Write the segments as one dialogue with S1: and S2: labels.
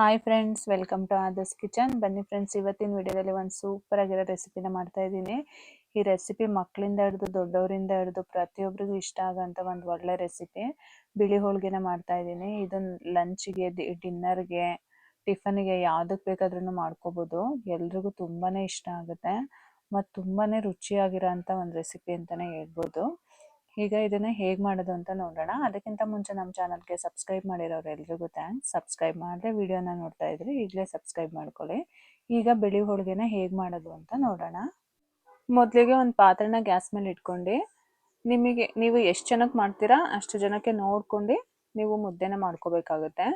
S1: Hi friends, welcome to Aadhar's kitchen. ಬನ್ನಿ friends, ಇವತ್ತಿನ ವಿಡಿಯೋದಲ್ಲಿ ಒಂದು ಸೂಪರ್ ಆಗಿರೋ ರೆಸಿಪಿನ ಮಾಡ್ತಾ ಇದ್ದೀನಿ. ಈ ರೆಸಿಪಿ ಮಕ್ಕಳಿಂದ ಹಿಡಿದು ದೊಡ್ಡವರಿಂದ ಹಿಡಿದು ಪ್ರತಿಯೊಬ್ಬರಿಗೂ ಇಷ್ಟ ಆಗೋಂಥ ಒಂದು ಒಳ್ಳೆ ರೆಸಿಪಿ. ಬಿಳಿ ಹೋಳಿಗೆನ ಮಾಡ್ತಾ ಇದ್ದೀನಿ. ಇದನ್ನು ಲಂಚ್ಗೆ, ಡಿನ್ನರ್ಗೆ, ಟಿಫನ್ಗೆ ಯಾವುದಕ್ಕೆ ಬೇಕಾದ್ರೂ ಮಾಡ್ಕೋಬೋದು. ಎಲ್ರಿಗೂ ತುಂಬಾ ಇಷ್ಟ ಆಗುತ್ತೆ ಮತ್ತು ತುಂಬಾ ರುಚಿಯಾಗಿರೋಂಥ ಒಂದು ರೆಸಿಪಿ ಅಂತಲೇ ಹೇಳ್ಬೋದು. ಈಗ ಇದನ್ನು ಹೇಗೆ ಮಾಡೋದು ಅಂತ ನೋಡೋಣ. ಅದಕ್ಕಿಂತ ಮುಂಚೆ ನಮ್ಮ ಚಾನಲ್ಗೆ ಸಬ್ಸ್ಕ್ರೈಬ್ ಮಾಡಿರೋರು ಎಲ್ರಿಗೂ ಥ್ಯಾಂಕ್ಸ್. ಸಬ್ಸ್ಕ್ರೈಬ್ ಮಾಡಿದ್ರೆ ವಿಡಿಯೋನ ನೋಡ್ತಾ ಇದ್ರಿ ಈಗಲೇ ಸಬ್ಸ್ಕ್ರೈಬ್ ಮಾಡ್ಕೊಳ್ಳಿ. ಈಗ ಬಿಳಿ ಹೋಳಿಗೆನ ಹೇಗೆ ಮಾಡೋದು ಅಂತ ನೋಡೋಣ. ಮೊದಲಿಗೆ ಒಂದು ಪಾತ್ರೆನ ಗ್ಯಾಸ್ ಮೇಲೆ ಇಟ್ಕೊಂಡು, ನೀವು ಎಷ್ಟು ಜನಕ್ಕೆ ಮಾಡ್ತೀರಾ ಅಷ್ಟು ಜನಕ್ಕೆ ನೋಡ್ಕೊಂಡು ನೀವು ಮುದ್ದೆನ ಮಾಡ್ಕೋಬೇಕಾಗುತ್ತೆ.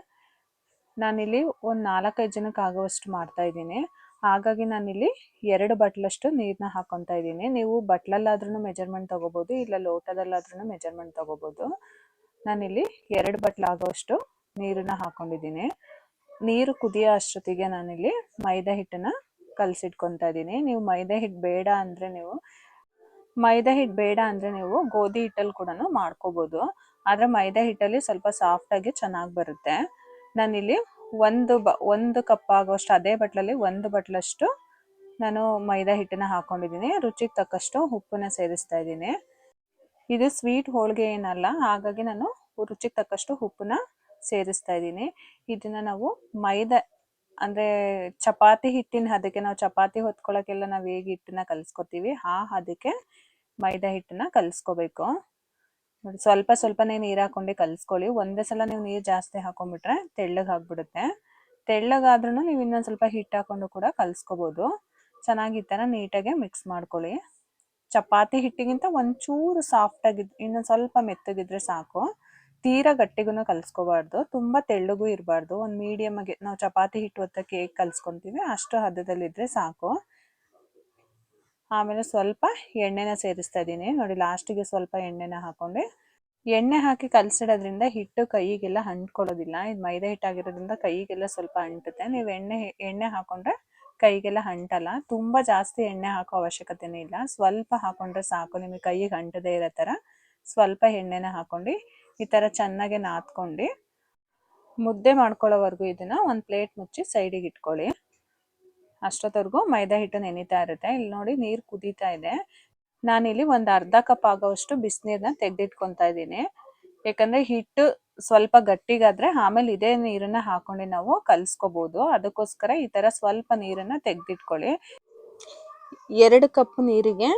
S1: ನಾನಿಲ್ಲಿ ಒಂದು 4-5 ಜನಕ್ಕೆ ಆಗುವಷ್ಟು ಮಾಡ್ತಾ ಇದ್ದೀನಿ. ಹಾಗಾಗಿ ನಾನಿಲ್ಲಿ 2 ಬಟ್ಲಷ್ಟು ನೀರನ್ನ ಹಾಕೊತಾ ಇದ್ದೀನಿ. ನೀವು ಬಟ್ಲಲ್ಲಾದ್ರೂ ಮೆಜರ್ಮೆಂಟ್ ತೊಗೋಬೋದು, ಇಲ್ಲ ಲೋಟದಲ್ಲಾದ್ರೂ ಮೆಜರ್ಮೆಂಟ್ ತೊಗೋಬೋದು. ನಾನಿಲ್ಲಿ 2 ಬಟ್ಲಾಗುವಷ್ಟು ನೀರನ್ನ ಹಾಕೊಂಡಿದ್ದೀನಿ. ನೀರು ಕುದಿಯೋ ಅಷ್ಟೊತ್ತಿಗೆ ನಾನಿಲ್ಲಿ ಮೈದಾ ಹಿಟ್ಟನ್ನು ಕಲಸಿಟ್ಕೊತಾ ಇದ್ದೀನಿ. ನೀವು ಮೈದಾ ಹಿಟ್ಟು ಬೇಡ ಅಂದರೆ ನೀವು ಗೋಧಿ ಹಿಟ್ಟಲ್ಲಿ ಕೂಡ ಮಾಡ್ಕೋಬೋದು. ಆದರೆ ಮೈದಾ ಹಿಟ್ಟಲ್ಲಿ ಸ್ವಲ್ಪ ಸಾಫ್ಟಾಗಿ ಚೆನ್ನಾಗಿ ಬರುತ್ತೆ. ನಾನಿಲ್ಲಿ ಒಂದು ಕಪ್ ಆಗುವಷ್ಟು, ಅದೇ ಬಟ್ಲಲ್ಲಿ 1 ಬಟ್ಲಷ್ಟು ನಾನು ಮೈದಾ ಹಿಟ್ಟನ್ನ ಹಾಕೊಂಡಿದ್ದೀನಿ. ರುಚಿಗೆ ತಕ್ಕಷ್ಟು ಉಪ್ಪನ್ನ ಸೇರಿಸ್ತಾ ಇದ್ದೀನಿ. ಇದು ಸ್ವೀಟ್ ಹೋಳಿಗೆ ಏನಲ್ಲ, ಹಾಗಾಗಿ ನಾನು ರುಚಿಗೆ ತಕ್ಕಷ್ಟು ಉಪ್ಪನ್ನ ಸೇರಿಸ್ತಾ ಇದ್ದೀನಿ. ಇದನ್ನ ನಾವು ಮೈದಾ ಅಂದರೆ ಚಪಾತಿ ಹಿಟ್ಟಿನ ಹದಕ್ಕೆ, ನಾವು ಚಪಾತಿ ಹೊತ್ಕೊಳ್ಳೋಕ್ಕೆಲ್ಲ ನಾವು ಹೇಗೆ ಹಿಟ್ಟನ್ನ ಕಲಿಸ್ಕೊತೀವಿ ಅದಕ್ಕೆ ಮೈದಾ ಹಿಟ್ಟನ್ನ ಕಲಿಸ್ಕೋಬೇಕು. ನೋಡಿ, ಸ್ವಲ್ಪ ಸ್ವಲ್ಪನೇ ನೀರು ಹಾಕೊಂಡು ಕಲಿಸ್ಕೊಳ್ಳಿ. ಒಂದೇ ಸಲ ನೀವು ನೀರು ಜಾಸ್ತಿ ಹಾಕೊಂಡ್ಬಿಟ್ರೆ ತೆಳ್ಳಗಾಗ್ಬಿಡುತ್ತೆ. ತೆಳ್ಳಗಾದ್ರೂ ನೀವು ಇನ್ನೊಂದು ಸ್ವಲ್ಪ ಹಿಟ್ಟು ಹಾಕೊಂಡು ಕೂಡ ಕಲಿಸ್ಕೋಬೋದು. ಚೆನ್ನಾಗಿ ಈ ಥರ ನೀಟಾಗಿ ಮಿಕ್ಸ್ ಮಾಡ್ಕೊಳ್ಳಿ. ಚಪಾತಿ ಹಿಟ್ಟಿಗಿಂತ ಒಂಚೂರು ಸಾಫ್ಟಾಗಿದ್ದು, ಇನ್ನೊಂದು ಸ್ವಲ್ಪ ಮೆತ್ತಗಿದ್ರೆ ಸಾಕು. ತೀರಾ ಗಟ್ಟಿಗೂ ಕಲಿಸ್ಕೋಬಾರ್ದು, ತುಂಬ ತೆಳ್ಳಗೂ ಇರಬಾರ್ದು. ಒಂದು ಮೀಡಿಯಮ್ಗೆ, ನಾವು ಚಪಾತಿ ಹಿಟ್ಟು ಒತ್ತಕ್ಕೆ ಹೇಗೆ ಕಲಿಸ್ಕೊತೀವಿ ಅಷ್ಟು ಹದದಲ್ಲಿದ್ದರೆ ಸಾಕು. ಆಮೇಲೆ ಸ್ವಲ್ಪ ಎಣ್ಣೆನ ಸೇರಿಸ್ತಾ ಇದ್ದೀನಿ. ನೋಡಿ, ಲಾಸ್ಟಿಗೆ ಸ್ವಲ್ಪ ಎಣ್ಣೆನ ಹಾಕೊಂಡು, ಎಣ್ಣೆ ಹಾಕಿ ಕಲಸಿಡೋದ್ರಿಂದ ಹಿಟ್ಟು ಕೈಗೆಲ್ಲ ಅಂಟ್ಕೊಳ್ಳೋದಿಲ್ಲ. ಇದು ಮೈದಾ ಹಿಟ್ಟಾಗಿರೋದ್ರಿಂದ ಕೈಗೆಲ್ಲ ಸ್ವಲ್ಪ ಅಂಟುತ್ತೆ. ನೀವು ಎಣ್ಣೆ ಹಾಕೊಂಡ್ರೆ ಕೈಗೆಲ್ಲ ಅಂಟಲ್ಲ. ತುಂಬ ಜಾಸ್ತಿ ಎಣ್ಣೆ ಹಾಕೋ ಅವಶ್ಯಕತೆನೇ ಇಲ್ಲ, ಸ್ವಲ್ಪ ಹಾಕೊಂಡ್ರೆ ಸಾಕು. ನಿಮಗೆ ಕೈಗೆ ಅಂಟದೇ ಇರೋ ಥರ ಸ್ವಲ್ಪ ಎಣ್ಣೆನ ಹಾಕೊಂಡು ಈ ಥರ ಚೆನ್ನಾಗಿ ನಾದ್ಕೊಂಡು ಮುದ್ದೆ ಮಾಡ್ಕೊಳ್ಳೋವರೆಗೂ ಇದನ್ನು ಒಂದು ಪ್ಲೇಟ್ ಮುಚ್ಚಿ ಸೈಡಿಗೆ ಇಟ್ಕೊಳ್ಳಿ. ಅಷ್ಟೊತ್ತವರೆಗೂ ಮೈದಾ ಹಿಟ್ಟು ನೆನೀತಾ ಇರುತ್ತೆ. ಇಲ್ಲಿ ನೋಡಿ, ನೀರು ಕುದೀತಾ ಇದೆ. ನಾನಿಲ್ಲಿ ಒಂದು ಅರ್ಧ ಕಪ್ ಆಗೋವಷ್ಟು ಬಿಸಿನೀರನ್ನ ತೆಗೆದಿಟ್ಕೊತಾ ಇದ್ದೀನಿ. ಯಾಕಂದರೆ ಹಿಟ್ಟು ಸ್ವಲ್ಪ ಗಟ್ಟಿಗಾದರೆ ಆಮೇಲೆ ಇದೇ ನೀರನ್ನು ಹಾಕೊಂಡು ನಾವು ಕಲಿಸ್ಕೋಬೋದು. ಅದಕ್ಕೋಸ್ಕರ ಈ ಥರ ಸ್ವಲ್ಪ ನೀರನ್ನು ತೆಗೆದಿಟ್ಕೊಳ್ಳಿ. 2 ಕಪ್ ನೀರಿಗೆ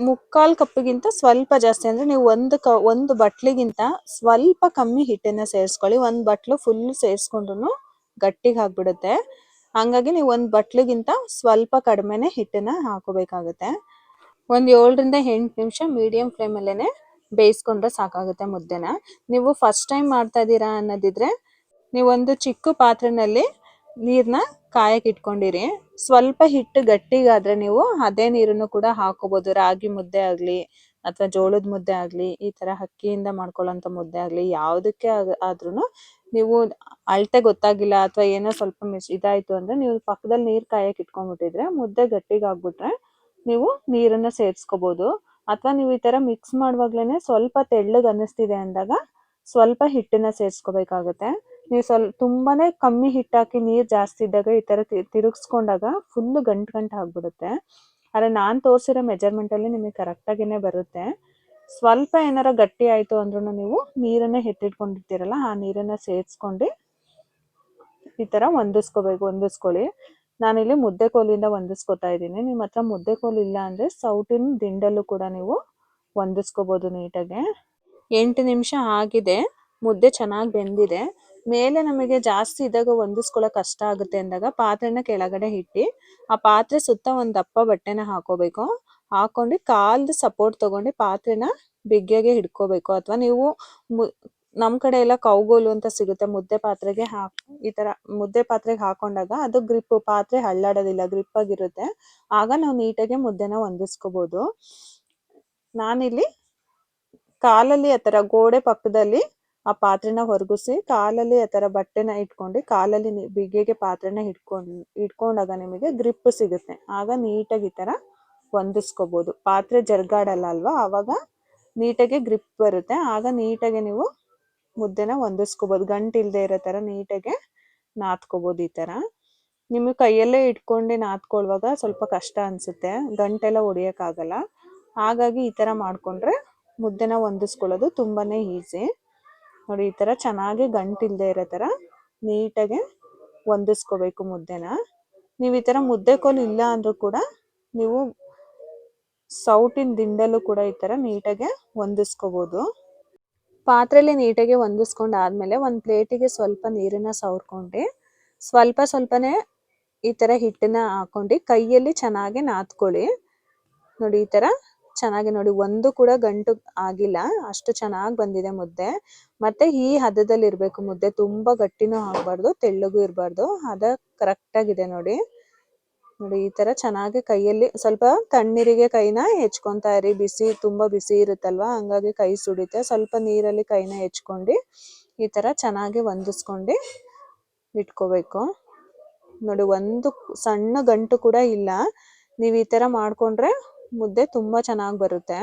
S1: 3/4 ಕಪ್ಪಿಗಿಂತ ಸ್ವಲ್ಪ ಜಾಸ್ತಿ, ಅಂದರೆ ನೀವು ಒಂದು ಬಟ್ಲಿಗಿಂತ ಸ್ವಲ್ಪ ಕಮ್ಮಿ ಹಿಟ್ಟನ್ನು ಸೇರಿಸ್ಕೊಳ್ಳಿ. 1 ಬಟ್ಲು ಫುಲ್ ಸೇರಿಸ್ಕೊಂಡ್ರು ಗಟ್ಟಿಗೆ ಆಗ್ಬಿಡುತ್ತೆ. ಹಾಗಾಗಿ ನೀವು 1 ಬಟ್ಲಿಗಿಂತ ಸ್ವಲ್ಪ ಕಡಿಮೆನೇ ಹಿಟ್ಟನ್ನು ಹಾಕೋಬೇಕಾಗುತ್ತೆ. ಒಂದು 7ರಿಂದ 8 ನಿಮಿಷ ಮೀಡಿಯಂ ಫ್ಲೇಮಲ್ಲೇ ಬೇಯಿಸ್ಕೊಂಡ್ರೆ ಸಾಕಾಗುತ್ತೆ ಮುದ್ದೆನ. ನೀವು ಫಸ್ಟ್ ಟೈಮ್ ಮಾಡ್ತಾ ಇದ್ದೀರಾ ಅನ್ನೋದಿದ್ರೆ ನೀವೊಂದು ಚಿಕ್ಕ ಪಾತ್ರೆಯಲ್ಲಿ ನೀರನ್ನ ಕಾಯಕ್ಕೆ ಇಟ್ಕೊಂಡಿರಿ. ಸ್ವಲ್ಪ ಹಿಟ್ಟು ಗಟ್ಟಿಗಾದರೆ ನೀವು ಅದೇ ನೀರನ್ನು ಕೂಡ ಹಾಕೋಬೋದು. ರಾಗಿ ಮುದ್ದೆ ಆಗಲಿ ಅಥವಾ ಜೋಳದ ಮುದ್ದೆ ಆಗಲಿ, ಈ ಥರ ಅಕ್ಕಿಯಿಂದ ಮಾಡ್ಕೊಳ್ಳೋಂಥ ಮುದ್ದೆ ಆಗಲಿ, ಯಾವುದಕ್ಕೆ ಆದ್ರೂ ನೀವು ಅಳತೆ ಗೊತ್ತಾಗಿಲ್ಲ ಅಥವಾ ಏನೋ ಸ್ವಲ್ಪ ಇದಾಯಿತು ಅಂದರೆ ನೀವು ಪಕ್ಕದಲ್ಲಿ ನೀರು ಕಾಯಕ್ಕೆ ಇಟ್ಕೊಂಡ್ಬಿಟ್ಟಿದ್ರೆ ಮುದ್ದೆ ಗಟ್ಟಿಗಾಗ್ಬಿಟ್ರೆ ನೀವು ನೀರನ್ನು ಸೇರಿಸ್ಕೋಬೋದು. ಅಥವಾ ನೀವು ಈ ಥರ ಮಿಕ್ಸ್ ಮಾಡುವಾಗ್ಲೇ ಸ್ವಲ್ಪ ತೆಳ್ಳಗೆ ಅನ್ನಿಸ್ತಿದೆ ಅಂದಾಗ ಸ್ವಲ್ಪ ಹಿಟ್ಟನ್ನ ಸೇರಿಸ್ಕೋಬೇಕಾಗುತ್ತೆ. ನೀವು ತುಂಬಾನೇ ಕಮ್ಮಿ ಹಿಟ್ಟಾಕಿ ನೀರು ಜಾಸ್ತಿ ಇದ್ದಾಗ ಈ ಥರ ತಿರುಗಿಸ್ಕೊಂಡಾಗ ಫುಲ್ಲು ಗಂಟು ಆಗ್ಬಿಡುತ್ತೆ. ಆದರೆ ನಾನು ತೋರಿಸಿರೋ ಮೆಜರ್ಮೆಂಟಲ್ಲಿ ನಿಮಗೆ ಕರೆಕ್ಟಾಗಿಯೇ ಬರುತ್ತೆ. ಸ್ವಲ್ಪ ಏನಾರ ಗಟ್ಟಿ ಆಯಿತು ಅಂದ್ರೂ ನೀವು ನೀರನ್ನೇ ಎತ್ತಿಟ್ಕೊಂಡಿರ್ತೀರಲ್ಲ, ಆ ನೀರನ್ನು ಸೇರಿಸ್ಕೊಂಡು ಈ ಥರ ಹೊಂದಿಸ್ಕೊಳ್ಳಿ. ನಾನಿಲ್ಲಿ ಮುದ್ದೆ ಕೋಲಿಂದ ಹೊಂದಿಸ್ಕೊತಾ ಇದ್ದೀನಿ. ನಿಮ್ಮ ಹತ್ರ ಮುದ್ದೆ ಕೋಲು ಇಲ್ಲ ಅಂದರೆ ಸೌಟಿನ ದಿಂಡಲ್ಲೂ ಕೂಡ ನೀವು ಹೊಂದಿಸ್ಕೋಬೋದು ನೀಟಾಗಿ. 8 ನಿಮಿಷ ಆಗಿದೆ, ಮುದ್ದೆ ಚೆನ್ನಾಗಿ ಬೆಂದಿದೆ. ಮೇಲೆ ನಮಗೆ ಜಾಸ್ತಿ ಇದ್ದಾಗ ಹೊಂದಿಸ್ಕೊಳ್ಳೋಕೆ ಕಷ್ಟ ಆಗುತ್ತೆ ಅಂದಾಗ ಪಾತ್ರೆನ ಕೆಳಗಡೆ ಇಟ್ಟು ಆ ಪಾತ್ರೆ ಸುತ್ತ ಒಂದು ದಪ್ಪ ಬಟ್ಟೆನ ಹಾಕೋಬೇಕು. ಹಾಕೊಂಡು ಕಾಲ್ದು ಸಪೋರ್ಟ್ ತೊಗೊಂಡು ಪಾತ್ರೆನ ಬಿಗಿಯಾಗೆ ಹಿಡ್ಕೋಬೇಕು. ಅಥವಾ ನೀವು ನಮ್ಮ ಕಡೆ ಎಲ್ಲ ಕೌಗೋಲು ಅಂತ ಸಿಗುತ್ತೆ, ಮುದ್ದೆ ಪಾತ್ರೆಗೆ ಈ ಥರ ಮುದ್ದೆ ಪಾತ್ರೆಗೆ ಹಾಕೊಂಡಾಗ ಅದು ಗ್ರಿಪ್, ಪಾತ್ರೆ ಹಳ್ಳಾಡೋದಿಲ್ಲ, ಗ್ರಿಪ್ ಆಗಿರುತ್ತೆ. ಆಗ ನಾವು ನೀಟಾಗಿ ಮುದ್ದೆನ ಹೊಂದಿಸ್ಕೋಬೋದು. ನಾನಿಲ್ಲಿ ಕಾಲಲ್ಲಿ ಆ ಥರ ಗೋಡೆ ಪಕ್ಕದಲ್ಲಿ ಆ ಪಾತ್ರೆನ ಹೊರಗಿಸಿ ಕಾಲಲ್ಲಿ ಆ ಥರ ಬಟ್ಟೆನ ಇಟ್ಕೊಂಡು ಕಾಲಲ್ಲಿ ಬಿಗಿಗೆ ಪಾತ್ರೆನ ಇಟ್ಕೊಂಡಾಗ ನಿಮಗೆ ಗ್ರಿಪ್ ಸಿಗುತ್ತೆ. ಆಗ ನೀಟಾಗಿ ಈ ಥರ ಹೊಂದಿಸ್ಕೋಬೋದು. ಪಾತ್ರೆ ಜರ್ಗಾಡಲ್ಲ ಅಲ್ವಾ, ಆವಾಗ ನೀಟಾಗಿ ಗ್ರಿಪ್ ಬರುತ್ತೆ. ಆಗ ನೀಟಾಗಿ ನೀವು ಮುದ್ದೆನ ಹೊಂದಿಸ್ಕೋಬೋದು. ಗಂಟು ಇಲ್ಲದೆ ಇರೋ ಥರ ನೀಟಾಗಿ ನಾದ್ಕೋಬೋದು. ಈ ಥರ ನಿಮಗೆ ಕೈಯಲ್ಲೇ ಇಟ್ಕೊಂಡು ನಾದ್ಕೊಳ್ಳುವಾಗ ಸ್ವಲ್ಪ ಕಷ್ಟ ಅನಿಸುತ್ತೆ, ಗಂಟೆಲ್ಲ ಹೊಡಿಯೋಕ್ಕಾಗಲ್ಲ. ಹಾಗಾಗಿ ಈ ಥರ ಮಾಡಿಕೊಂಡ್ರೆ ಮುದ್ದೆನ ಹೊಂದಿಸ್ಕೊಳ್ಳೋದು ತುಂಬಾ ಈಸಿ. ನೋಡಿ ಈ ಥರ ಚೆನ್ನಾಗಿ ಗಂಟಿಲ್ಲದೆ ಇರೋ ಥರ ನೀಟಾಗಿ ಹೊಂದಿಸ್ಕೋಬೇಕು ಮುದ್ದೆನ. ನೀವು ಈ ಥರ ಮುದ್ದೆ ಕೋಲು ಇಲ್ಲ ಅಂದರೂ ಕೂಡ ನೀವು ಸೌಟಿನ ದಿಂಡಲ್ಲೂ ಕೂಡ ಈ ಥರ ನೀಟಾಗಿ ಹೊಂದಿಸ್ಕೋಬೋದು. ಪಾತ್ರೆಯಲ್ಲಿ ನೀಟಾಗಿ ಹೊಂದಿಸ್ಕೊಂಡು ಆದಮೇಲೆ ಒಂದು ಪ್ಲೇಟಿಗೆ ಸ್ವಲ್ಪ ನೀರನ್ನು ಸವರ್ಕೊಂಡು ಸ್ವಲ್ಪನೇ ಈ ಥರ ಹಿಟ್ಟನ್ನ ಹಾಕೊಂಡು ಕೈಯಲ್ಲಿ ಚೆನ್ನಾಗಿ ನಾದ್ಕೊಳ್ಳಿ. ನೋಡಿ ಈ ಥರ ಚೆನ್ನಾಗಿ ನೋಡಿ, ಒಂದು ಕೂಡ ಗಂಟು ಆಗಿಲ್ಲ, ಅಷ್ಟು ಚೆನ್ನಾಗಿ ಬಂದಿದೆ ಮುದ್ದೆ. ಮತ್ತೆ ಈ ಹದದಲ್ಲಿ ಇರಬೇಕು ಮುದ್ದೆ, ತುಂಬ ಗಟ್ಟಿನೂ ಆಗಬಾರ್ದು, ತೆಳ್ಳಗೂ ಇರಬಾರ್ದು, ಹದ ಕರೆಕ್ಟಾಗಿದೆ ನೋಡಿ. ನೋಡಿ ಈ ಥರ ಚೆನ್ನಾಗಿ ಕೈಯಲ್ಲಿ ಸ್ವಲ್ಪ ತಣ್ಣೀರಿಗೆ ಕೈನ ಹೆಚ್ಕೊತಾ ಇರಿ. ತುಂಬ ಬಿಸಿ ಇರುತ್ತಲ್ವ, ಹಂಗಾಗಿ ಕೈ ಸುಡುತ್ತೆ. ಸ್ವಲ್ಪ ನೀರಲ್ಲಿ ಕೈನ ಹೆಚ್ಕೊಂಡು ಈ ಥರ ಚೆನ್ನಾಗಿ ಹೊಂದಿಸ್ಕೊಂಡು ಇಟ್ಕೋಬೇಕು. ನೋಡಿ ಒಂದು ಸಣ್ಣ ಗಂಟು ಕೂಡ ಇಲ್ಲ. ನೀವು ಈ ಥರ ಮಾಡಿಕೊಂಡ್ರೆ ಮುದ್ದೆ ತುಂಬ ಚೆನ್ನಾಗಿ ಬರುತ್ತೆ.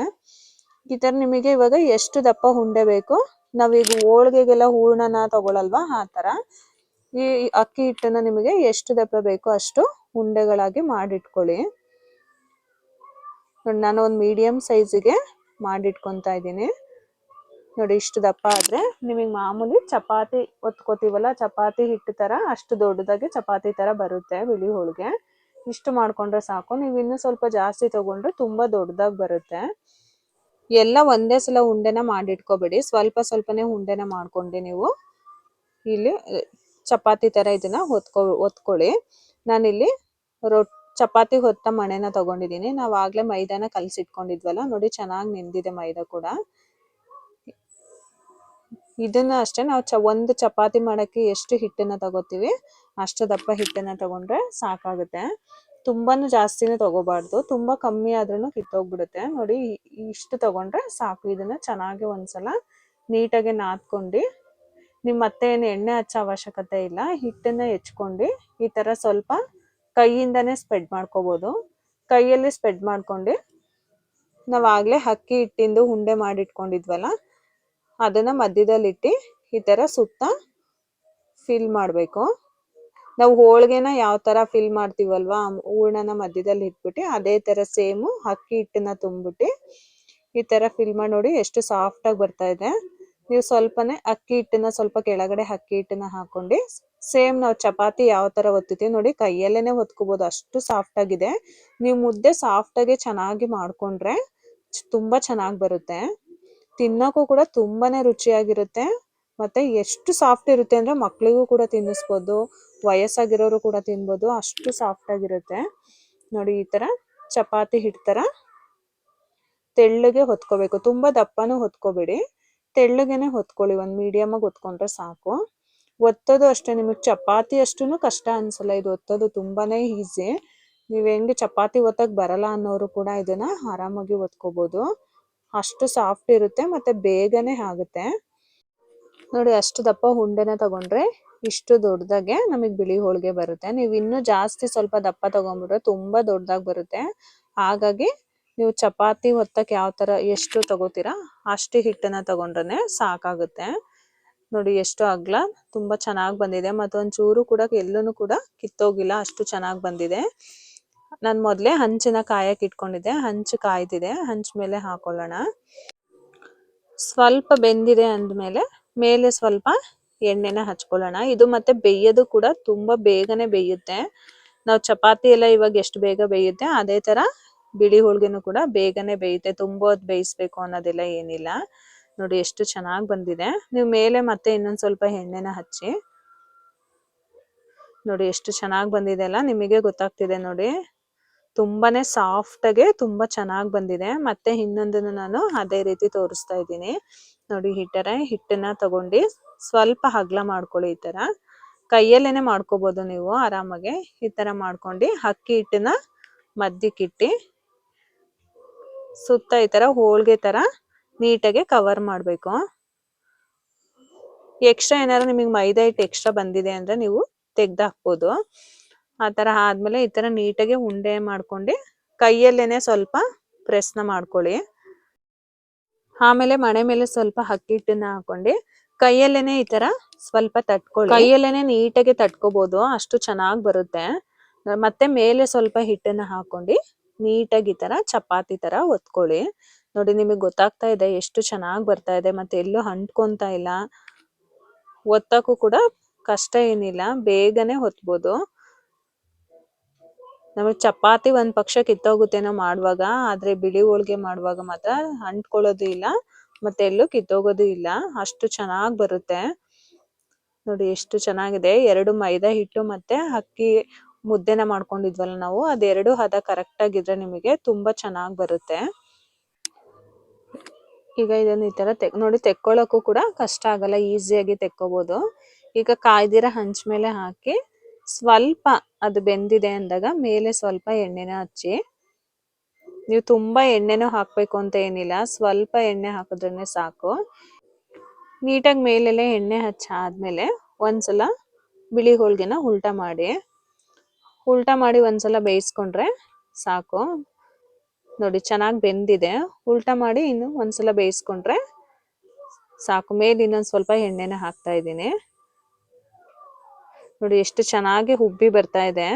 S1: ಈ ಥರ ನಿಮಗೆ ಇವಾಗ ಎಷ್ಟು ದಪ್ಪ ಉಂಡೆ ಬೇಕು, ನಾವೀಗ ಹೋಳಿಗೆಗೆಲ್ಲ ಹೂರಣನ ತಗೊಳಲ್ವಾ, ಆ ಥರ ಈ ಅಕ್ಕಿ ಹಿಟ್ಟನ್ನು ನಿಮಗೆ ಎಷ್ಟು ದಪ್ಪ ಬೇಕೋ ಅಷ್ಟು ಉಂಡೆಗಳಾಗಿ ಮಾಡಿಟ್ಕೊಳ್ಳಿ. ನೋಡಿ ನಾನು ಒಂದು ಮೀಡಿಯಂ ಸೈಜಿಗೆ ಮಾಡಿಟ್ಕೊತಾ ಇದ್ದೀನಿ. ನೋಡಿ ಇಷ್ಟು ದಪ್ಪ ಆದರೆ ನಿಮಗೆ ಮಾಮೂಲಿ ಚಪಾತಿ ಒತ್ಕೋತೀವಲ್ಲ, ಚಪಾತಿ ಹಿಟ್ಟು ಥರ ಅಷ್ಟು ದೊಡ್ಡದಾಗಿ ಚಪಾತಿ ಥರ ಬರುತ್ತೆ ಬಿಳಿ ಹೋಳಿಗೆ. ಇಷ್ಟು ಮಾಡಿಕೊಂಡ್ರೆ ಸಾಕು. ನೀವು ಇನ್ನೂ ಸ್ವಲ್ಪ ಜಾಸ್ತಿ ತೊಗೊಂಡ್ರೆ ತುಂಬ ದೊಡ್ಡದಾಗಿ ಬರುತ್ತೆ. ಎಲ್ಲ ಒಂದೇ ಸಲ ಉಂಡೆನ ಮಾಡಿಟ್ಕೋಬೇಡಿ, ಸ್ವಲ್ಪನೇ ಉಂಡೆನ ಮಾಡ್ಕೊಂಡು ನೀವು ಇಲ್ಲಿ ಚಪಾತಿ ಥರ ಇದನ್ನು ಒತ್ಕೊಳ್ಳಿ. ನಾನಿಲ್ಲಿ ಚಪಾತಿ ಹೊತ್ತ ಮಣೆನ ತೊಗೊಂಡಿದ್ದೀನಿ. ನಾವು ಆಗಲೇ ಮೈದಾನ ಕಲಸಿಟ್ಕೊಂಡಿದ್ವಲ್ಲ, ನೋಡಿ ಚೆನ್ನಾಗಿ ನೆಂದಿದೆ ಮೈದಾ ಕೂಡ. ಇದನ್ನ ಅಷ್ಟೇ ನಾವು ಒಂದು ಚಪಾತಿ ಮಾಡೋಕ್ಕೆ ಎಷ್ಟು ಹಿಟ್ಟನ್ನು ತಗೋತೀವಿ ಅಷ್ಟು ದಪ್ಪ ಹಿಟ್ಟನ್ನು ತಗೊಂಡ್ರೆ ಸಾಕಾಗುತ್ತೆ. ತುಂಬಾನು ಜಾಸ್ತಿನೂ ತಗೋಬಾರ್ದು, ತುಂಬ ಕಮ್ಮಿ ಆದ್ರೂ ಕಿತ್ತೋಗ್ಬಿಡುತ್ತೆ. ನೋಡಿ ಇಷ್ಟು ತಗೊಂಡ್ರೆ ಸಾಕು. ಇದನ್ನ ಚೆನ್ನಾಗಿ ಒಂದ್ಸಲ ನೀಟಾಗಿ ನಾದ್ಕೊಂಡು, ನೀವು ಮತ್ತೆ ಏನು ಎಣ್ಣೆ ಹಚ್ಚೋ ಅವಶ್ಯಕತೆ ಇಲ್ಲ. ಹಿಟ್ಟನ್ನ ಹೆಚ್ಕೊಂಡು ಈ ಥರ ಸ್ವಲ್ಪ ಕೈಯಿಂದನೇ ಸ್ಪ್ರೆಡ್ ಮಾಡ್ಕೋಬೋದು. ಕೈಯಲ್ಲಿ ಸ್ಪ್ರೆಡ್ ಮಾಡ್ಕೊಂಡು ನಾವು ಆಗಲೇ ಅಕ್ಕಿ ಹಿಟ್ಟಿಂದು ಉಂಡೆ ಮಾಡಿಟ್ಕೊಂಡಿದ್ವಲ್ಲ, ಅದನ್ನ ಮಧ್ಯದಲ್ಲಿಟ್ಟು ಈ ಥರ ಸುತ್ತ ಫಿಲ್ ಮಾಡಬೇಕು. ನಾವು ಹೋಳಿಗೆನ ಯಾವ ಥರ ಫಿಲ್ ಮಾಡ್ತೀವಲ್ವಾ, ಹೂರಣನ ಮಧ್ಯದಲ್ಲಿ ಇಟ್ಬಿಟ್ಟು ಅದೇ ಥರ ಸೇಮು ಅಕ್ಕಿ ಹಿಟ್ಟನ್ನ ತುಂಬಿಟ್ಟು ಈ ಥರ ಫಿಲ್ ಮಾಡಿ. ನೋಡಿ ಎಷ್ಟು ಸಾಫ್ಟಾಗಿ ಬರ್ತಾ ಇದೆ. ನೀವು ಸ್ವಲ್ಪನೇ ಅಕ್ಕಿ ಹಿಟ್ಟನ್ನ ಸ್ವಲ್ಪ ಕೆಳಗಡೆ ಅಕ್ಕಿ ಹಿಟ್ಟನ್ನ ಹಾಕೊಂಡು ಸೇಮ್ ನಾವು ಚಪಾತಿ ಯಾವ ಥರ ಒತ್ತೀವಿ ನೋಡಿ, ಕೈಯಲ್ಲೇನೆ ಒತ್ಕೋಬೋದು, ಅಷ್ಟು ಸಾಫ್ಟಾಗಿದೆ. ನೀವು ಮುದ್ದೆ ಸಾಫ್ಟಾಗಿ ಚೆನ್ನಾಗಿ ಮಾಡಿಕೊಂಡ್ರೆ ತುಂಬ ಚೆನ್ನಾಗಿ ಬರುತ್ತೆ. ತಿನ್ನೋಕ್ಕೂ ಕೂಡ ತುಂಬಾನೇ ರುಚಿಯಾಗಿರುತ್ತೆ. ಮತ್ತೆ ಎಷ್ಟು ಸಾಫ್ಟ್ ಇರುತ್ತೆ ಅಂದರೆ ಮಕ್ಕಳಿಗೂ ಕೂಡ ತಿನ್ನಿಸ್ಬೋದು, ವಯಸ್ಸಾಗಿರೋರು ಕೂಡ ತಿನ್ಬೋದು, ಅಷ್ಟು ಸಾಫ್ಟಾಗಿರುತ್ತೆ. ನೋಡಿ ಈ ಥರ ಚಪಾತಿ ಹಿಟ್ಟು ಥರ ತೆಳ್ಳಗೆ ಹೊತ್ಕೋಬೇಕು, ತುಂಬ ದಪ್ಪನೂ ಹೊತ್ಕೋಬೇಡಿ, ತೆಳ್ಳಗೆನೆ ಹೊತ್ಕೊಳ್ಳಿ. ಒಂದು ಮೀಡಿಯಮಾಗಿ ಹೊತ್ಕೊಂಡ್ರೆ ಸಾಕು. ಒತ್ತೋದು ಅಷ್ಟೇ, ನಿಮಗೆ ಚಪಾತಿ ಅಷ್ಟೂ ಕಷ್ಟ ಅನ್ಸಲ್ಲ, ಇದು ಒತ್ತೋದು ತುಂಬಾನೇ ಈಸಿ. ನೀವು ಹೆಂಗೆ ಚಪಾತಿ ಒತ್ತಕ್ಕೆ ಬರಲ್ಲ ಅನ್ನೋರು ಕೂಡ ಇದನ್ನ ಆರಾಮಾಗಿ ಒತ್ಕೋಬೋದು, ಅಷ್ಟು ಸಾಫ್ಟ್ ಇರುತ್ತೆ ಮತ್ತೆ ಬೇಗನೆ ಆಗುತ್ತೆ. ನೋಡಿ ಅಷ್ಟು ದಪ್ಪ ಉಂಡೆನ ತಗೊಂಡ್ರೆ ಇಷ್ಟು ದೊಡ್ಡದಾಗೆ ನಮಗೆ ಬಿಳಿ ಹೋಳಿಗೆ ಬರುತ್ತೆ. ನೀವು ಇನ್ನೂ ಜಾಸ್ತಿ ಸ್ವಲ್ಪ ದಪ್ಪ ತಗೊಂಡ್ಬಿಟ್ರೆ ತುಂಬಾ ದೊಡ್ಡದಾಗಿ ಬರುತ್ತೆ. ಹಾಗಾಗಿ ನೀವು ಚಪಾತಿ ಒತ್ತಕ್ಕೆ ಯಾವ ಥರ ಎಷ್ಟು ತಗೋತೀರಾ ಅಷ್ಟು ಹಿಟ್ಟನ್ನ ತಗೊಂಡ್ರೆ ಸಾಕಾಗುತ್ತೆ. ನೋಡಿ ಎಷ್ಟು ಅಗಲ ತುಂಬ ಚೆನ್ನಾಗಿ ಬಂದಿದೆ, ಮತ್ತೊಂದು ಚೂರು ಕೂಡ ಎಲ್ಲೂ ಕೂಡ ಕಿತ್ತೋಗಿಲ್ಲ, ಅಷ್ಟು ಚೆನ್ನಾಗಿ ಬಂದಿದೆ. ನಾನು ಮೊದಲೇ ಹಂಚನ್ನ ಕಾಯಕ್ಕೆ ಇಟ್ಕೊಂಡಿದ್ದೆ, ಹಂಚು ಕಾಯ್ದಿದೆ, ಹಂಚ್ ಮೇಲೆ ಹಾಕೊಳ್ಳೋಣ. ಸ್ವಲ್ಪ ಬೆಂದಿದೆ ಅಂದಮೇಲೆ ಮೇಲೆ ಸ್ವಲ್ಪ ಎಣ್ಣೆನ ಹಚ್ಕೊಳ್ಳೋಣ. ಇದು ಮತ್ತೆ ಬೇಯೋದು ಕೂಡ ತುಂಬ ಬೇಗನೆ ಬೇಯುತ್ತೆ. ನಾವು ಚಪಾತಿ ಎಲ್ಲ ಇವಾಗ ಎಷ್ಟು ಬೇಗ ಬೇಯುತ್ತೆ ಅದೇ ಥರ ಬಿಳಿ ಹೋಳಿಗೆನೂ ಕೂಡ ಬೇಗನೆ ಬೇಯುತ್ತೆ, ತುಂಬ ಹೊತ್ತು ಬೇಯಿಸ್ಬೇಕು ಅನ್ನೋದೆಲ್ಲ ಏನಿಲ್ಲ. ನೋಡಿ ಎಷ್ಟು ಚೆನ್ನಾಗಿ ಬಂದಿದೆ. ನೀವು ಮೇಲೆ ಮತ್ತೆ ಇನ್ನೊಂದು ಸ್ವಲ್ಪ ಎಣ್ಣೆನ ಹಚ್ಚಿ. ನೋಡಿ ಎಷ್ಟು ಚೆನ್ನಾಗಿ ಬಂದಿದೆ ಅಲ್ಲ, ನಿಮಗೆ ಗೊತ್ತಾಗ್ತಿದೆ ನೋಡಿ, ತುಂಬಾನೇ ಸಾಫ್ಟಾಗೆ ತುಂಬ ಚೆನ್ನಾಗಿ ಬಂದಿದೆ. ಮತ್ತೆ ಇನ್ನೊಂದನ್ನು ನಾನು ಅದೇ ರೀತಿ ತೋರಿಸ್ತಾ ಇದ್ದೀನಿ. ನೋಡಿ ಈ ಥರ ಹಿಟ್ಟನ್ನ ತಗೊಂಡು ಸ್ವಲ್ಪ ಅಗಲ ಮಾಡ್ಕೊಳ್ಳಿ. ಈ ಥರ ಕೈಯಲ್ಲೇನೆ ಮಾಡ್ಕೋಬೋದು ನೀವು ಆರಾಮಾಗಿ. ಈ ಥರ ಮಾಡ್ಕೊಂಡು ಅಕ್ಕಿ ಹಿಟ್ಟನ್ನ ಮಧ್ಯಕ್ಕಿಟ್ಟು ಸುತ್ತ ಈ ಥರ ಹೋಳಿಗೆ ಥರ ನೀಟಾಗಿ ಕವರ್ ಮಾಡಬೇಕು. ಎಕ್ಸ್ಟ್ರಾ ಏನಾದ್ರು ನಿಮಗೆ ಮೈದಾ ಹಿಟ್ಟು ಎಕ್ಸ್ಟ್ರಾ ಬಂದಿದೆ ಅಂದರೆ ನೀವು ತೆಗ್ದು ಹಾಕ್ಬೋದು. ಆ ಥರ ಆದಮೇಲೆ ಈ ಥರ ನೀಟಾಗಿ ಉಂಡೆ ಮಾಡ್ಕೊಂಡು ಕೈಯಲ್ಲೇನೆ ಸ್ವಲ್ಪ ಪ್ರೆಸ್ನ ಮಾಡ್ಕೊಳ್ಳಿ. ಆಮೇಲೆ ಮಣೆ ಮೇಲೆ ಸ್ವಲ್ಪ ಅಕ್ಕಿ ಹಿಟ್ಟನ್ನ ಹಾಕೊಂಡು ಕೈಯಲ್ಲೇನೆ ಈ ತರ ಸ್ವಲ್ಪ ತಟ್ಕೊಳ್ಳಿ. ಕೈಯಲ್ಲೇನೆ ನೀಟಾಗಿ ತಟ್ಕೋಬಹುದು, ಅಷ್ಟು ಚೆನ್ನಾಗಿ ಬರುತ್ತೆ. ಮತ್ತೆ ಮೇಲೆ ಸ್ವಲ್ಪ ಹಿಟ್ಟನ್ನ ಹಾಕೊಂಡು ನೀಟಾಗಿ ಈ ತರ ಚಪಾತಿ ತರ ಒತ್ಕೊಳ್ಳಿ. ನೋಡಿ ನಿಮಗೆ ಗೊತ್ತಾಗ್ತಾ ಇದೆ ಎಷ್ಟು ಚೆನ್ನಾಗಿ ಬರ್ತಾ ಇದೆ, ಮತ್ತೆ ಎಲ್ಲೂ ಅಂಟ್ಕೊಂತ ಇಲ್ಲ. ಒತ್ತಕ್ಕೂ ಕೂಡ ಕಷ್ಟ ಏನಿಲ್ಲ, ಬೇಗನೆ ಹೊತ್ಬೋದು. ನಮಗೆ ಚಪಾತಿ ಒಂದ್ ಪಕ್ಷ ಕಿತ್ತೋಗುತ್ತೇನೋ ಮಾಡುವಾಗ, ಆದ್ರೆ ಬಿಳಿ ಹೋಳಿಗೆ ಮಾಡುವಾಗ ಮಾತ್ರ ಅಂಟ್ಕೊಳ್ಳೋದು ಇಲ್ಲ, ಮತ್ತೆ ಎಲ್ಲೂ ಕಿತ್ತೋಗೋದು ಇಲ್ಲ, ಅಷ್ಟು ಚೆನ್ನಾಗಿ ಬರುತ್ತೆ. ನೋಡಿ ಎಷ್ಟು ಚೆನ್ನಾಗಿದೆ. 2 ಮೈದಾ ಹಿಟ್ಟು ಮತ್ತೆ ಅಕ್ಕಿ ಮುದ್ದೆನ ಮಾಡ್ಕೊಂಡಿದ್ವಲ್ಲ ನಾವು, ಅದೆರಡು ಹದ ಕರೆಕ್ಟ್ ಆಗಿದ್ರೆ ನಿಮಗೆ ತುಂಬಾ ಚೆನ್ನಾಗಿ ಬರುತ್ತೆ. ಈಗ ಇದನ್ನ ಈ ತರ ನೋಡಿ ತೆಕ್ಕೊಳ್ಳೋಕ್ಕೂ ಕೂಡ ಕಷ್ಟ ಆಗಲ್ಲ, ಈಸಿಯಾಗಿ ತೆಕ್ಕೋಬಹುದು. ಈಗ ಕಾಯ್ದಿರ ಹಂಚ್ ಮೇಲೆ ಹಾಕಿ ಸ್ವಲ್ಪ ಅದು ಬೆಂದಿದೆ ಅಂದಾಗ ಮೇಲೆ ಸ್ವಲ್ಪ ಎಣ್ಣೆನ ಹಚ್ಚಿ. ನೀವು ತುಂಬಾ ಎಣ್ಣೆನೂ ಹಾಕ್ಬೇಕು ಅಂತ ಏನಿಲ್ಲ, ಸ್ವಲ್ಪ ಎಣ್ಣೆ ಹಾಕಿದ್ರೇನೆ ಸಾಕು. ನೀಟಾಗಿ ಮೇಲೆಲ್ಲ ಎಣ್ಣೆ ಹಚ್ಚಾದ್ಮೇಲೆ ಒಂದ್ಸಲ ಬಿಳಿ ಹೋಳಿಗೆನ ಉಲ್ಟಾ ಮಾಡಿ ಒಂದ್ಸಲ ಬೇಯಿಸ್ಕೊಂಡ್ರೆ ಸಾಕು. ನೋಡಿ ಚೆನ್ನಾಗಿ ಬೆಂದಿದೆ, ಉಲ್ಟಾ ಮಾಡಿ ಇನ್ನು ಒಂದ್ಸಲ ಬೇಯಿಸ್ಕೊಂಡ್ರೆ ಸಾಕು. ಮೇಲೆ ಇನ್ನೊಂದ್ ಸ್ವಲ್ಪ ಎಣ್ಣೆನ ಹಾಕ್ತಾ ಇದ್ದೀನಿ. ನೋಡಿ ಎಷ್ಟು ಚೆನ್ನಾಗಿ ಉಬ್ಬಿ ಬರ್ತಾ ಇದೆ.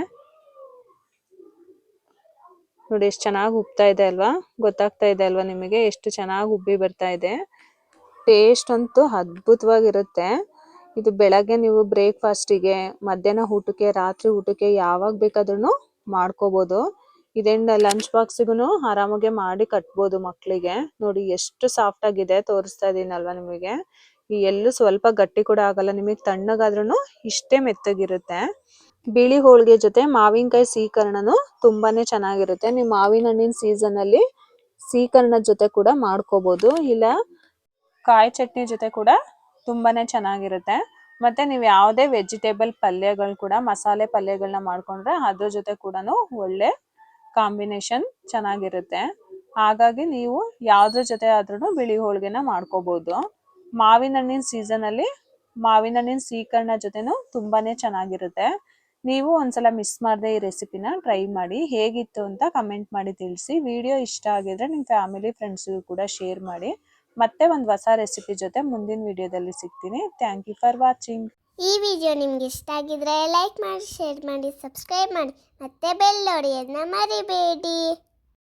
S1: ನೋಡಿ ಎಷ್ಟು ಚೆನ್ನಾಗಿ ಉಬ್ತಾ ಇದೆ ಅಲ್ವಾ, ಗೊತ್ತಾಗ್ತಾ ಇದೆ ಅಲ್ವಾ ನಿಮಗೆ ಎಷ್ಟು ಚೆನ್ನಾಗಿ ಉಬ್ಬಿ ಬರ್ತಾ ಇದೆ. ಟೇಸ್ಟ್ ಅಂತೂ ಅದ್ಭುತವಾಗಿರುತ್ತೆ. ಇದು ಬೆಳಗ್ಗೆ ನೀವು ಬ್ರೇಕ್ಫಾಸ್ಟಿಗೆ, ಮಧ್ಯಾಹ್ನ ಊಟಕ್ಕೆ, ರಾತ್ರಿ ಊಟಕ್ಕೆ ಯಾವಾಗ ಬೇಕಾದ್ರೂ ಮಾಡ್ಕೋಬಹುದು. ಇದನ್ನ ಲಂಚ್ ಬಾಕ್ಸಿಗೂ ಆರಾಮಾಗಿ ಮಾಡಿ ಕಟ್ಬೋದು ಮಕ್ಕಳಿಗೆ. ನೋಡಿ ಎಷ್ಟು ಸಾಫ್ಟ್ ಆಗಿದೆ, ತೋರಿಸ್ತಾ ಇದೀನಲ್ವಾ ನಿಮಗೆ. ಎಲ್ಲೂ ಸ್ವಲ್ಪ ಗಟ್ಟಿ ಕೂಡ ಆಗಲ್ಲ, ನಿಮಗೆ ತಣ್ಣಗಾದ್ರೂ ಇಷ್ಟೇ ಮೆತ್ತಗಿರುತ್ತೆ. ಬಿಳಿ ಹೋಳಿಗೆ ಜೊತೆ ಮಾವಿನಕಾಯಿ ಸೀಕರಣನು ತುಂಬಾನೇ ಚೆನ್ನಾಗಿರುತ್ತೆ. ನೀವು ಮಾವಿನ ಹಣ್ಣಿನ ಸೀಸನ್ ಅಲ್ಲಿ ಸೀಕರಣದ ಜೊತೆ ಕೂಡ ಮಾಡ್ಕೋಬಹುದು, ಇಲ್ಲ ಕಾಯಿ ಚಟ್ನಿ ಜೊತೆ ಕೂಡ ತುಂಬಾನೇ ಚೆನ್ನಾಗಿರುತ್ತೆ. ಮತ್ತೆ ನೀವು ಯಾವುದೇ ವೆಜಿಟೇಬಲ್ ಪಲ್ಯಗಳು ಕೂಡ, ಮಸಾಲೆ ಪಲ್ಯಗಳನ್ನ ಮಾಡ್ಕೊಂಡ್ರೆ ಅದ್ರ ಜೊತೆ ಕೂಡ ಒಳ್ಳೆ ಕಾಂಬಿನೇಷನ್ ಚೆನ್ನಾಗಿರುತ್ತೆ. ಹಾಗಾಗಿ ನೀವು ಯಾವ್ದ್ರ ಜೊತೆ ಆದ್ರೂ ಬಿಳಿ ಹೋಳಿಗೆನ ಮಾಡ್ಕೋಬಹುದು. ಮಾವಿನ ಹಣ್ಣಿನ ಸೀಸನ್ ಅಲ್ಲಿ ಮಾವಿನ ಹಣ್ಣಿನ ಸೀಕರಣ ಜೊತೆನೂ ತುಂಬಾನೇ ಚೆನ್ನಾಗಿರುತ್ತೆ. ನೀವು ಒಂದ್ಸಲ ಮಿಸ್ ಮಾಡದೆ ಈ ರೆಸಿಪಿನ ಟ್ರೈ ಮಾಡಿ, ಹೇಗಿತ್ತು ಅಂತ ಕಮೆಂಟ್ ಮಾಡಿ ತಿಳಿಸಿ. ವಿಡಿಯೋ ಇಷ್ಟ ಆಗಿದ್ರೆ ನಿಮ್ಮ ಫ್ಯಾಮಿಲಿ ಫ್ರೆಂಡ್ಸ್ಗೂ ಕೂಡ ಶೇರ್ ಮಾಡಿ. ಮತ್ತೆ ಒಂದು ಹೊಸ ರೆಸಿಪಿ ಜೊತೆ ಮುಂದಿನ ವಿಡಿಯೋದಲ್ಲಿ ಸಿಗ್ತೀನಿ. Thank you for watching.
S2: ಈ ವಿಡಿಯೋ ನಿಮ್ಗೆ ಇಷ್ಟ ಆಗಿದ್ರೆ ಲೈಕ್ ಮಾಡಿ, ಶೇರ್ ಮಾಡಿ, ಸಬ್ಸ್ಕ್ರೈಬ್ ಮಾಡಿ, ಮತ್ತೆ ಬೆಲ್ ಹೊಡೆಯೋದನ್ನ ಮರಿಬೇಡಿ.